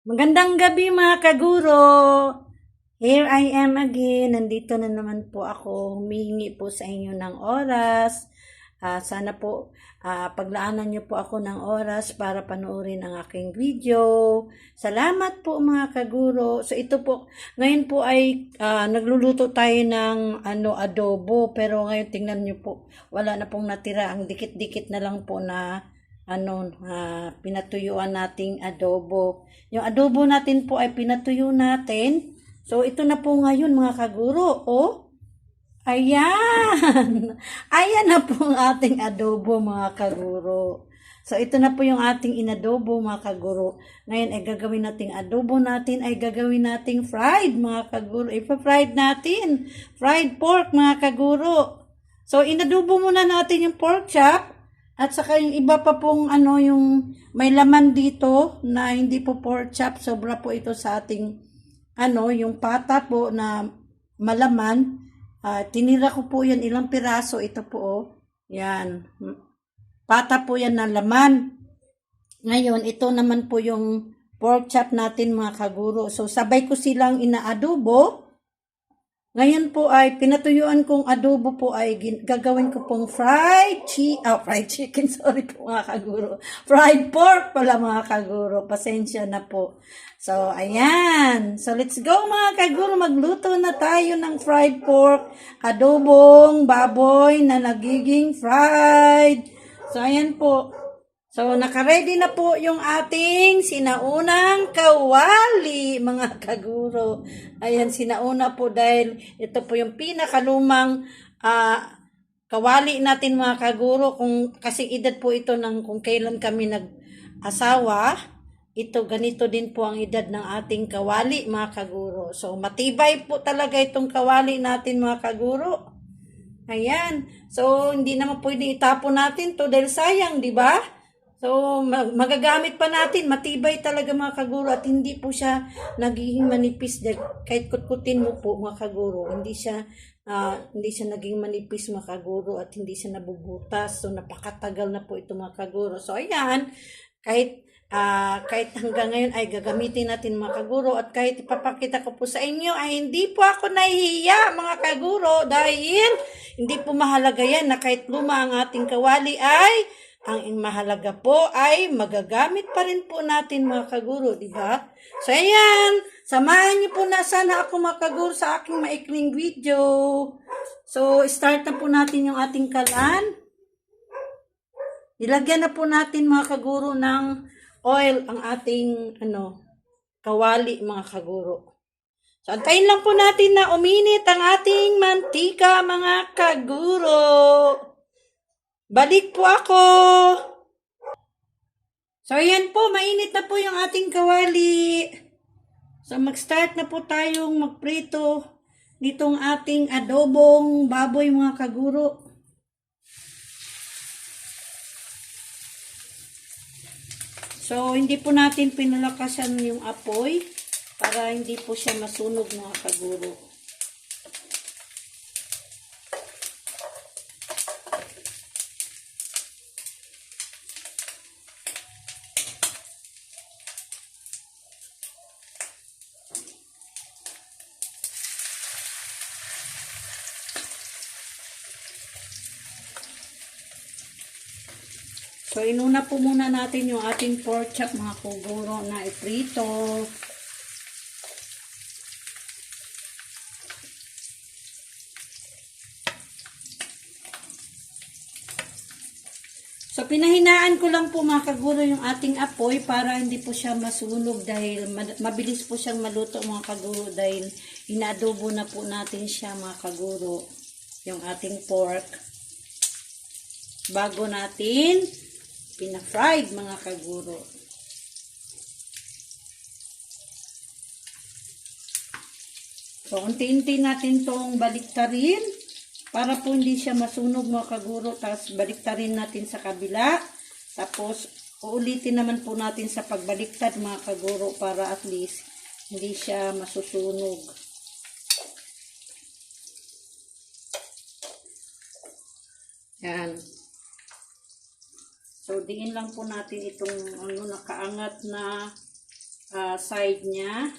Magandang gabi mga kaguro. Here I am again. Nandito na naman po ako. Humihingi po sa inyo ng oras. Sana po paglaanan niyo po ako ng oras para panoorin ang aking video. Salamat po mga kaguro. So ito po, ngayon po ay nagluluto tayo ng adobo. Pero ngayon tingnan niyo po, wala na pong natira. Ang dikit-dikit na lang po na pinatuyuan nating adobo. Yung adobo natin po ay pinatuyo natin. So, ito na po ngayon mga kaguro. Oh, ayan. Ayan na po ang ating adobo mga kaguro. So, ito na po yung ating inadobo mga kaguro. Ngayon ay gagawin nating adobo natin ay gagawin nating fried mga kaguro. Ipa-fried natin. Fried pork mga kaguro. So, inadobo muna natin yung pork chop. At saka yung iba pa pong yung may laman dito na hindi po pork chop. Sobra po ito sa ating yung pata po na malaman. Tinira ko po yan ilang piraso. Ito po Yan. Pata po yan na laman. Ngayon, ito naman po yung pork chop natin mga kaguro. So, sabay ko silang inaadobo. Ngayon po ay pinatuyuan kong adobo po ay gagawin ko pong fried chicken, sorry po mga kaguro. Fried pork pala mga kaguro, pasensya na po. So, ayan. So, let's go mga kaguro, magluto na tayo ng fried pork, adobong baboy na nagiging fried. So, ayan po. So, nakaready na po yung ating sinaunang kawali, mga kaguro. Ayan, sinauna po dahil ito po yung pinakalumang kawali natin mga kaguro. Kasi edad po ito kung kailan kami nag-asawa. Ito, ganito din po ang edad ng ating kawali, mga kaguro. So, matibay po talaga itong kawali natin, mga kaguro. Ayan. So, hindi naman pwede itapon natin to dahil sayang, di ba? So, magagamit pa natin. Matibay talaga mga kaguro at hindi po siya nagiging manipis. Kahit kutkutin mo po mga kaguro, hindi siya naging manipis mga kaguro at hindi siya nabubutas. So, napakatagal na po ito mga kaguro. So, ayan. Kahit hanggang ngayon ay gagamitin natin mga kaguro at kahit ipapakita ko po sa inyo ay hindi po ako nahihiya mga kaguro dahil hindi po mahalaga yan na kahit luma ang ating kawali ay ang mahalaga po ay magagamit pa rin po natin mga kaguro, di ba? So, ayan. Samahan niyo po na sana ako mga kaguro sa aking maikling video. So, start na po natin yung ating kalan. Ilagyan na po natin mga kaguro ng oil ang ating kawali mga kaguro. So, antayin lang po natin na uminit ang ating mantika mga kaguro. Balik po ako. So, ayan po. Mainit na po yung ating kawali. So, mag-start na po tayong magprito nitong ating adobong baboy mga kaguro. So, hindi po natin pinalakasan yung apoy para hindi po siya masunog mga kaguro. So, inuna po muna natin yung ating pork chop mga kaguro na iprito. So, pinahinaan ko lang po mga kaguro yung ating apoy para hindi po siya masunog dahil mabilis po siyang maluto mga kaguro dahil inaadobo na po natin siya mga kaguro, yung ating pork. Bago natin pina-fried mga kaguro. So, unti-unti natin tong baliktarin para po hindi siya masunog mga kaguro. Tapos, baliktarin natin sa kabila. Tapos, uulitin naman po natin sa pagbaliktad mga kaguro para at least hindi siya masusunog. Yan. So, diin lang po natin itong nakaangat na side niya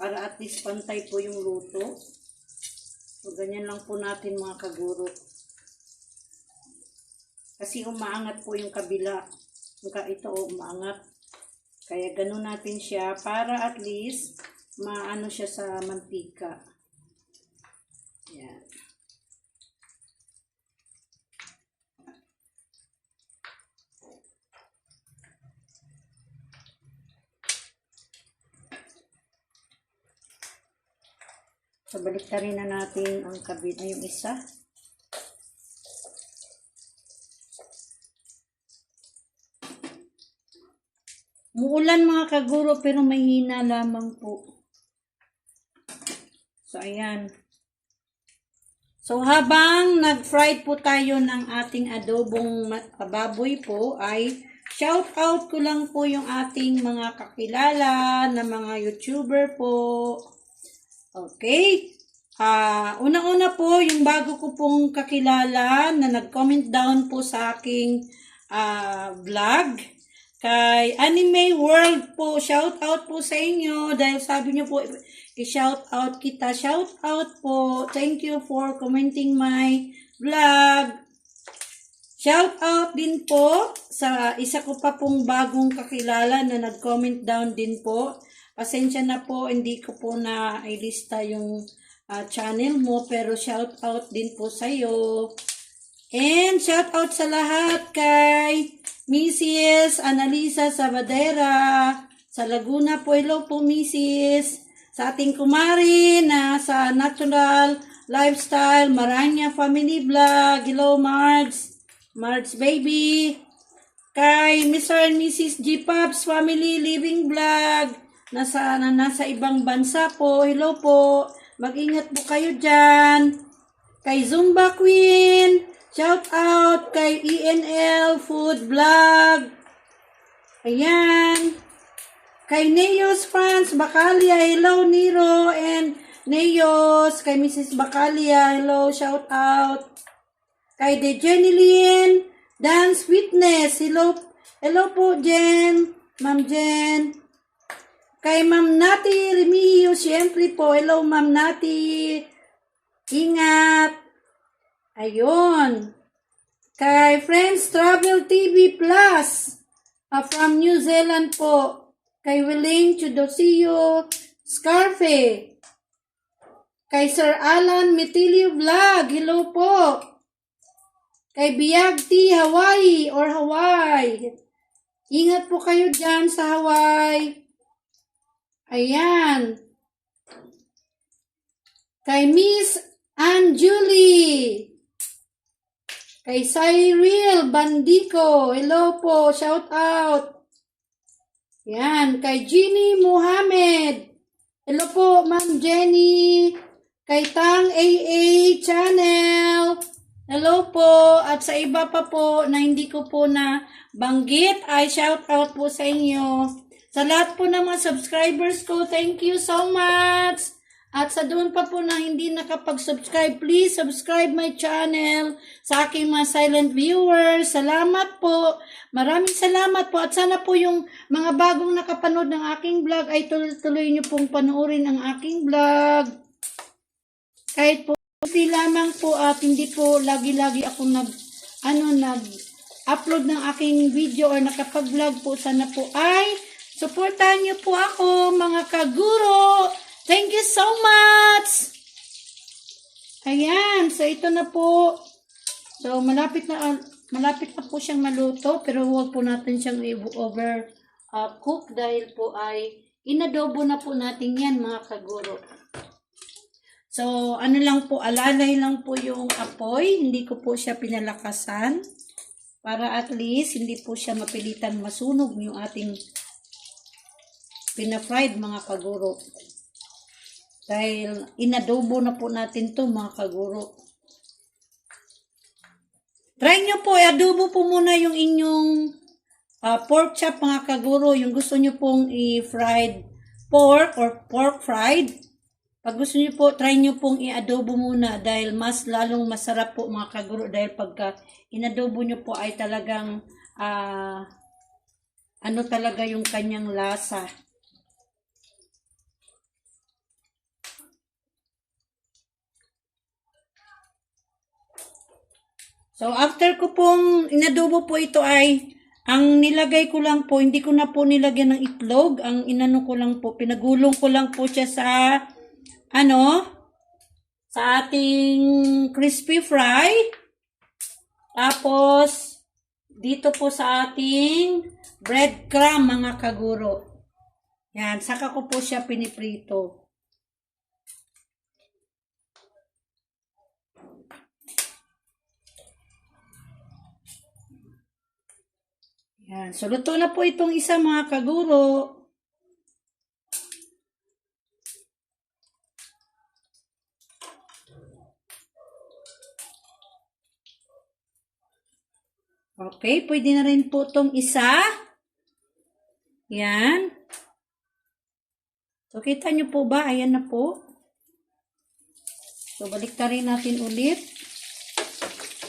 para at least pantay po yung luto. So, ganyan lang po natin mga kaguro. Kasi umaangat po yung kabila. Ito umaangat. Kaya ganun natin siya para at least maano siya sa mantika. Yan. So, baliktarin na natin ang kabila, yung isa. Muulan mga kaguro, pero mahina lamang po. So, ayan. So, habang nag-fry po tayo ng ating adobong baboy po, ay shout out ko lang po yung ating mga kakilala na mga YouTuber po. Okay. Una-una po, yung bago ko pong kakilala na nag-comment down po sa aking vlog. Kay Anime World po, shout out po sa inyo. Dahil sabi niyo po, i-shout out kita. Shout out po. Thank you for commenting my vlog. Shout out din po sa isa ko pa pong bagong kakilala na nag-comment down din po. Pasensya na po, hindi ko po na ilista yung channel mo, pero shout out din po sa iyo. And shout out sa lahat kay Mrs. Analisa Sabadera sa Laguna po. Hello po Mrs. Sa ating kumari na sa Natural Lifestyle Maranya Family Vlog. Hello Marge. Marge baby. Kay Mr. and Mrs. G Pops Family Living Vlog. Nasa ibang bansa po. Hello po. Mag-ingat po kayo dyan. Kay Zumba Queen. Shout out kay ENL Food Vlog. Ayan. Kay Neos France Bacalia. Hello Nero and Neos. Kay Mrs. Bacalia. Hello. Shout out. Kay De Jenilyn Dance Fitness. Hello. Hello po Jen. Ma'am Jen. Kay Ma'am Nati Remigio, siyempre po. Hello, Ma'am Nati. Ingat. Ayun. Kay Friends Travel TV Plus. From New Zealand po. Kay Willing Chudosio Scarfe. Kay Sir Alan Metilio Vlog. Hello po. Kay Biagti Hawaii or Hawaii. Ingat po kayo dyan sa Hawaii. Ayan. Kay Miss Anjuli. Kay Cyril Bandico. Hello po. Shout out. Ayan. Kay Jeannie Mohamed. Hello po, Ma'am Jenny. Kay Tang AA Channel. Hello po. At sa iba pa po na hindi ko po na banggit, ay shout out po sa inyo. Sa lahat po ng mga subscribers ko, thank you so much. At sa doon pa po na hindi nakapag-subscribe, please subscribe my channel. Sa aking mga silent viewers, salamat po. Maraming salamat po. At sana po yung mga bagong nakapanood ng aking vlog ay tuloy nyo pong panoorin ang aking vlog. Kahit po hindi lamang po at hindi po lagi-lagi ako nag-upload ng aking video or nakapag-vlog po, sana po ay supportahan niyo po ako, mga kaguro. Thank you so much. Ayan, so ito na po. So malapit na po siyang maluto, pero huwag po natin siyang over cook dahil po ay inadobo na po natin yan, mga kaguro. So ano lang po, alalay lang po yung apoy, hindi ko po siya pinalakasan para at least hindi po siya mapilitan masunog yung ating pina-fried, mga kaguro. Dahil inadobo na po natin to, mga kaguro. Try nyo po, adobo po muna yung inyong pork chop, mga kaguro. Yung gusto nyo pong i-fried pork or pork fried. Pag gusto nyo po, try nyo pong i-adobo muna dahil mas lalong masarap po, mga kaguro. Dahil pagka inadobo nyo po ay talagang ano talaga yung kanyang lasa. So, after ko pong inadobo po ito ay, ang nilagay ko lang po, hindi ko na po nilagyan ng itlog. Ang inano ko lang po, pinagulong ko lang po siya sa, sa ating crispy fry. Tapos, dito po sa ating breadcrumb, mga kaguro. Yan, saka ko po siya piniprito. Yan. So, luto na po itong isa, mga kaguro. Okay, pwede na rin po itong isa. Yan. So, kita nyo po ba? Ayan na po. So, balik rin natin ulit.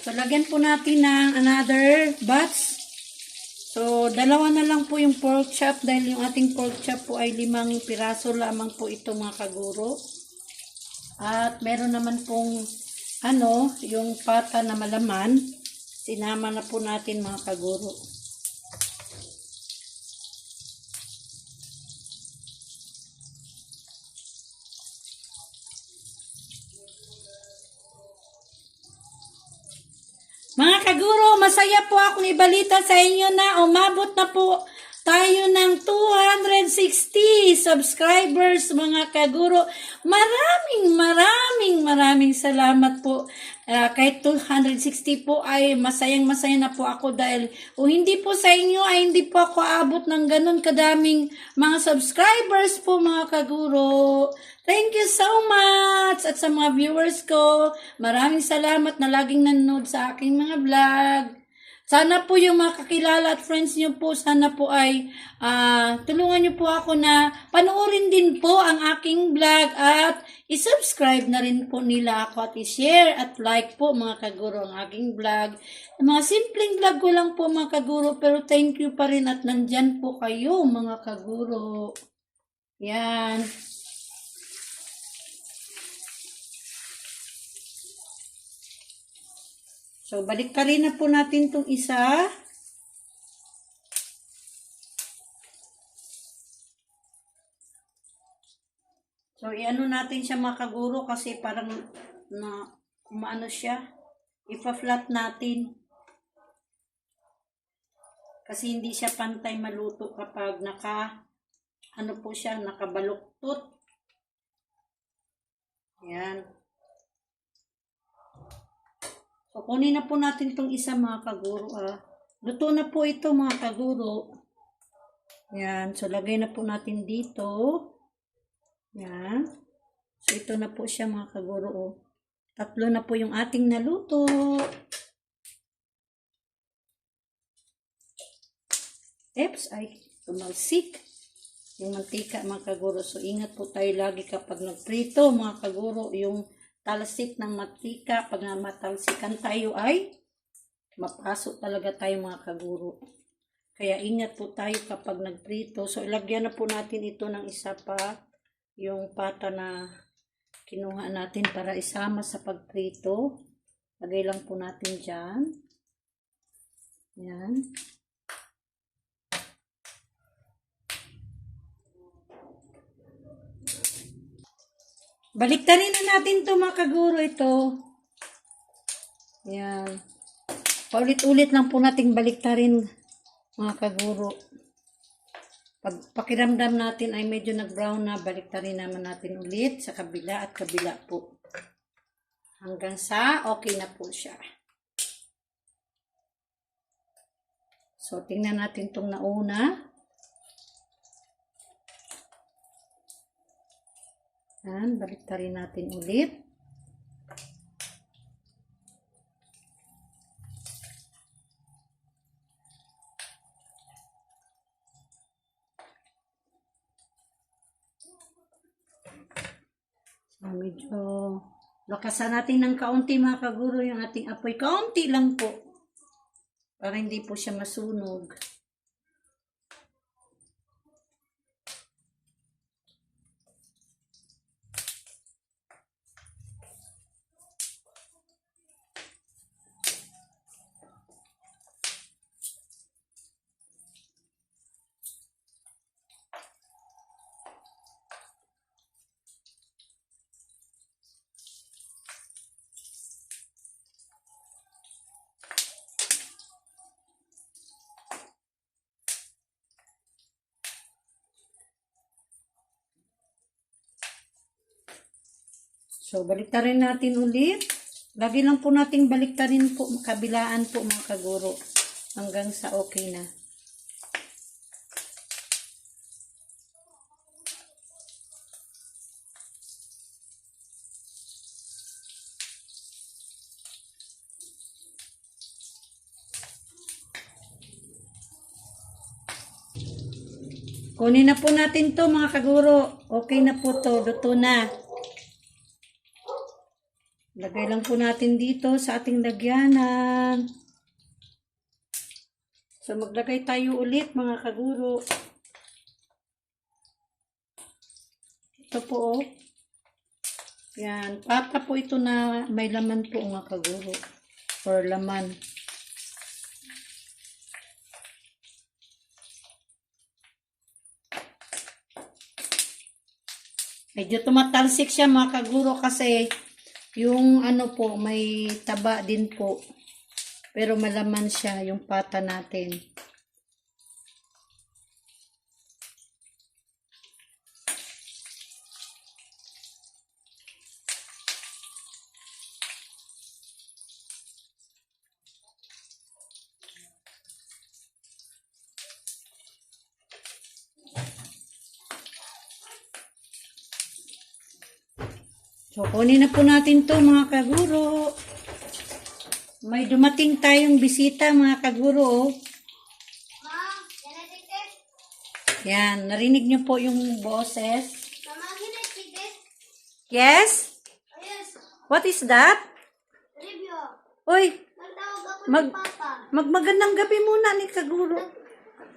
So, lagyan po natin ng another batch. So, dalawa na lang po yung pork chop dahil yung ating pork chop po ay 5 piraso lamang po ito, mga kaguro. At meron naman pong yung pata na malaman. Sinama na po natin, mga kaguro. Mga kaguro, masaya po akong ibalita sa inyo na umabot na po tayo ng 260 subscribers, mga kaguro. Maraming salamat po. Kahit 260 po ay masayang-masaya na po ako dahil kung hindi po sa inyo ay hindi po ako abot ng ganun kadaming mga subscribers po, mga kaguro. Thank you so much! At sa mga viewers ko, maraming salamat na laging nanonood sa aking mga vlog. Sana po yung mga kakilala at friends nyo po, sana po ay tulungan nyo po ako na panoorin din po ang aking vlog at isubscribe na rin po nila ako at i-share at like po, mga kaguro, ang aking vlog. Mga simpleng vlog ko lang po, mga kaguro, pero thank you pa rin at nandyan po kayo, mga kaguro. Yan. So, balik rin na po natin itong isa. So, iano natin siya, mga kaguro, kasi parang umaano siya. Ipa-flat natin. Kasi hindi siya pantay maluto kapag nakabaluktot. Ayan. So, kunin na po natin itong isa, mga kaguro. Luto na po ito, mga kaguro. Yan. So, lagay na po natin dito. Yan. So, ito na po siya, mga kaguro. 3 na po yung ating naluto. Eps, ay tumalsik yung mantika, mga kaguro. So, ingat po tayo lagi kapag nagprito, mga kaguro. Yung talsik ng mantika, pag matalsikan tayo ay mapasok talaga tayo, mga kaguro. Kaya ingat po tayo kapag nagprito. So, ilagyan na po natin ito ng isa pa, yung pata na kinuha natin para isama sa pagprito. Lagay lang po natin dyan. Yan. Baliktarin na natin ito, mga kaguro, ito. Yan. Paulit-ulit lang po natin baliktarin, mga kaguro. Pag pakiramdam natin ay medyo nag-brown na, baliktarin naman natin ulit sa kabila at kabila po. Hanggang sa okay na po siya. So, tingnan natin itong nauna. Yan, baliktarin natin ulit. So, medyo lakasan natin ng kaunti, mga kaguro, yung ating apoy. Kaunti lang po. Para hindi po siya masunog. So, baliktarin natin ulit. Lagi lang po nating baliktarin po, kabilaan po mga kaguro. Hanggang sa okay na. Kunin na po natin to mga kaguro. Okay na po to. Luto na. Lagay lang po natin dito sa ating lagyanan. So, maglagay tayo ulit mga kaguro. Ito po oh. Yan. Pata po ito na may laman po mga kaguro. Or laman. Medyo tumatalsik siya mga kaguro kasi yung ano po may taba din po. Pero malaman siya yung pata natin. So, kunin na po natin to mga kaguro. May dumating tayong bisita mga kaguro. Yan, narinig niyo po yung boses. Yes? What is that? Uy, magandang gabi muna ni kaguro.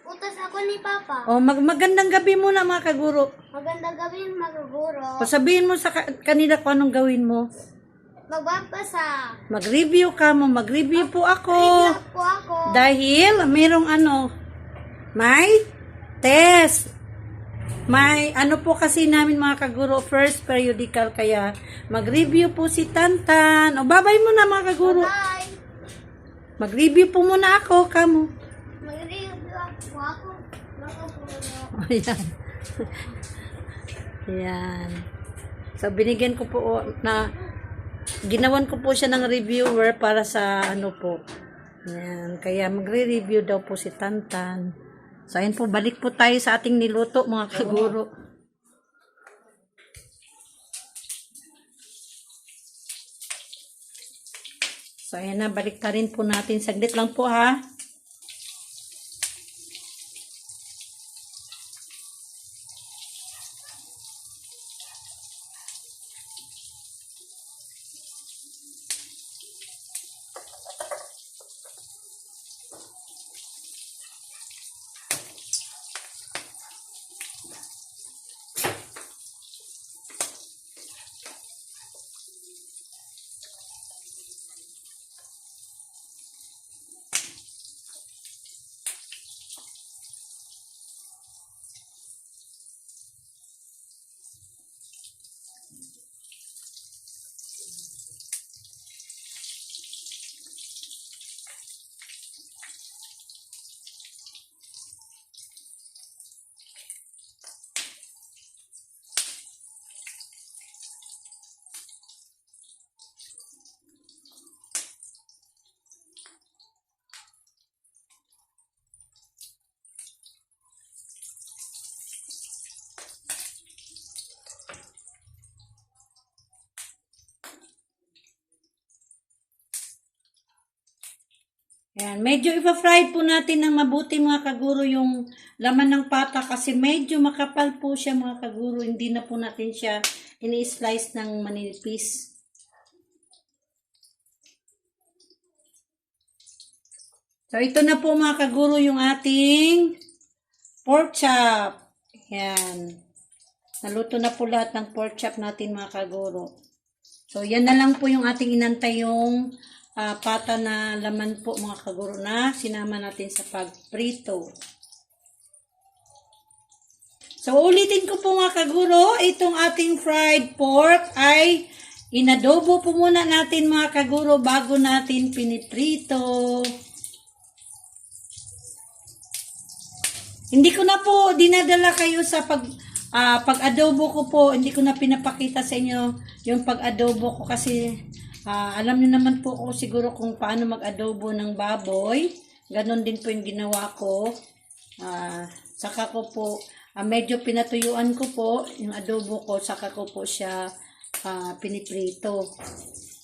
Utos ako ni Papa. Oh, magandang gabi muna mga kaguro. Magandang gabi, maguguro. O sabihin mo sa kanila kung anong gawin mo. Magbabasa. Mag-review ka mo. Mag-review po ako. Review po ako. Dahil mayroong ano, may test. May ano po kasi namin mga kaguro, first periodical, kaya mag-review po si Tantan. O babay mo na mga kaguro. Bye. Mag-review po muna ako, kamo. Mag-review po ako. Maguguro. Ayan. Ayan. So, binigyan ko po na, ginawan ko po siya ng reviewer para sa ano po. Ayan. Kaya magre-review daw po si Tantan. So, ayan po, balik po tayo sa ating niluto, mga kaguro. So, ayan na, balik ta rin po natin. Saglit lang po, ha. Yan, medyo ipa-fry po natin ng mabuti mga kaguro yung laman ng pata kasi medyo makapal po siya mga kaguro. Hindi na po natin siya ini-slice ng manipis. So, ito na po mga kaguro yung ating pork chop. Yan. Naluto na po lahat ng pork chop natin mga kaguro. So, yan na lang po yung ating inantay yung pata na laman po mga kaguro na sinama natin sa pagprito. So, ulitin ko po mga kaguro, itong ating fried pork ay inadobo po muna natin mga kaguro bago natin piniprito. Hindi ko na po dinadala kayo sa Pag adobo ko po, hindi ko na pinapakita sa inyo yung pag adobo ko kasi alam niyo naman po ko siguro kung paano mag adobo ng baboy. Ganon din po yung ginawa ko. Saka ko po, medyo pinatuyuan ko po yung adobo ko, saka ko po siya piniprito.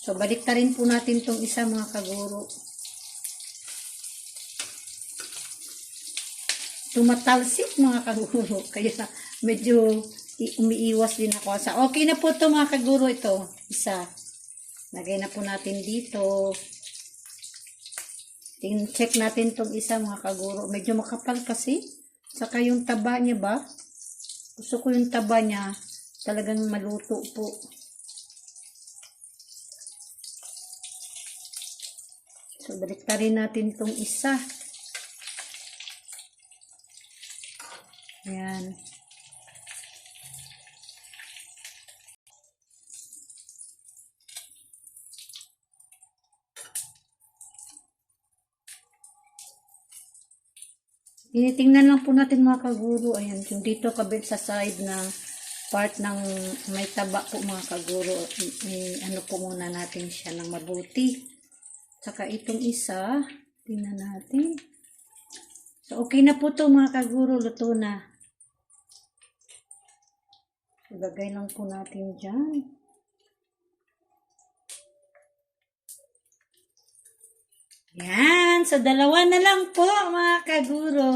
So, balik na rin po natin tong isa mga kaguro. Tumatalsik mga kaguro. Kaya medyo umiiwas din ako. Okay na po to mga kaguro ito. Isa. Lagay na po natin dito. Check natin tong isa mga kaguro. Medyo makapal kasi. Saka yung taba niya ba? Gusto ko yung taba niya. Talagang maluto po. So, balik na rin natin tong isa. Ayan. Tinitingnan lang po natin mga kaguro. Ayan, yung dito kabit sa side na part ng may taba po mga kaguro. Ano po muna natin siya ng mabuti. Saka itong isa, tingnan natin. So, okay na po to mga kaguro. Luto na. Ilagay lang po natin dyan. Yan. So, dalawa na lang po mga kaguro.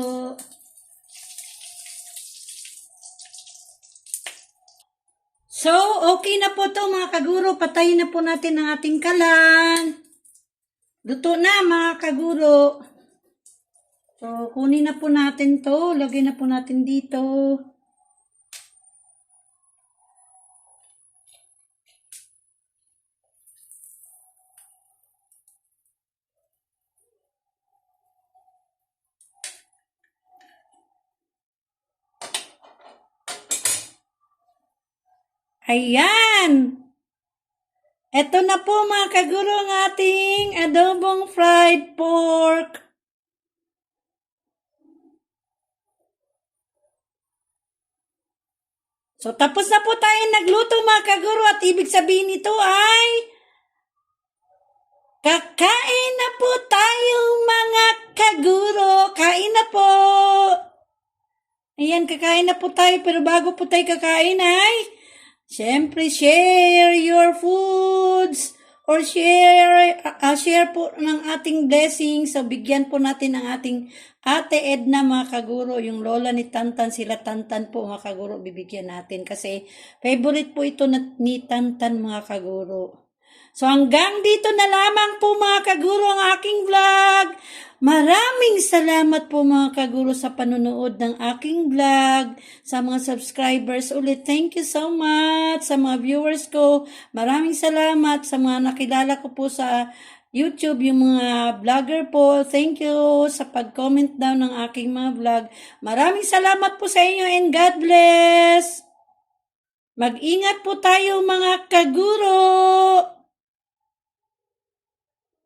So, okay na po to mga kaguro. Patayin na po natin ang ating kalan. Luto na mga kaguro. So, kunin na po natin to. Lagay na po natin dito. Ayan! Ito na po mga kaguro ang ating adobong fried pork. So, tapos na po tayo nagluto mga kaguro at ibig sabihin nito ay kakain na po tayo mga kaguro. Kain na po. Ayan, kakain na po tayo pero bago po tayo kakain ay siyempre, share your foods or share po ng ating blessings. So, bigyan po natin ang ating Ate Edna mga kaguro. Yung lola ni Tantan, sila Tantan po mga kaguro, bibigyan natin. Kasi favorite po ito ni Tantan mga kaguro. So, hanggang dito na lamang po mga kaguro ang aking vlog. Maraming salamat po mga kaguro sa panonood ng aking vlog. Sa mga subscribers ulit, thank you so much. Sa mga viewers ko, maraming salamat. Sa mga nakilala ko po sa YouTube, yung mga vlogger po, thank you sa pag-comment down ng aking mga vlog. Maraming salamat po sa inyo and God bless. Mag-ingat po tayo mga kaguro.